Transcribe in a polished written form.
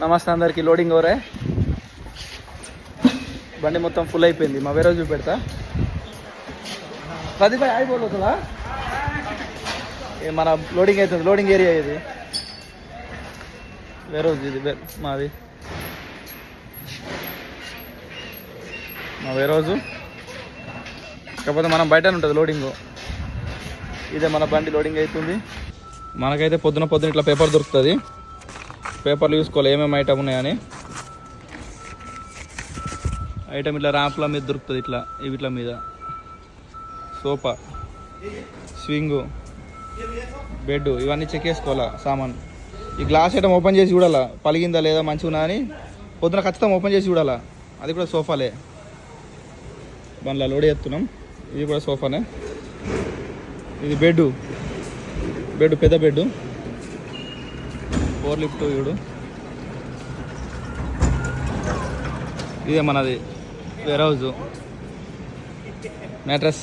నమస్తే అందరికి. లోడింగ్ ఓవరే, బండి మొత్తం ఫుల్ అయిపోయింది. మా వేరే రోజు పెడతా. ప్రదీప్ అయిపోతుందా? మన లోడింగ్ అవుతుంది, లోడింగ్ ఏరియా ఇది. వేరే రోజు ఇది మాది, మా వేరే రోజు. కాకపోతే మనం బయటనే ఉంటుంది లోడింగ్. ఇదే మన బండి లోడింగ్ అవుతుంది. మనకైతే పొద్దున ఇట్లా పేపర్ దొరుకుతుంది. పేపర్లు చూసుకోవాలి ఏమేమి ఐటమ్ ఉన్నాయని. ఐటమ్ ఇట్లా ర్యాంప్ల మీద దొరుకుతుంది, ఇట్లా వీటిల మీద. సోఫా, స్వింగు, బెడ్, ఇవన్నీ చెక్ చేసుకోవాలా సామాన్. ఈ గ్లాస్ ఐటమ్ ఓపెన్ చేసి చూడాలా పలిగిందా లేదా, మంచిగా ఉన్నా అని పొద్దున ఖచ్చితంగా ఓపెన్ చేసి చూడాలా. అది కూడా సోఫాలే, బండ్లా లోడ్ చేస్తున్నాం. ఇది కూడా సోఫానే. ఇది బెడ్, పెద్ద బెడ్, 4 లిఫ్ట్. చూడు, ఇదే మనది వేర్ హౌస్. మ్యాట్రస్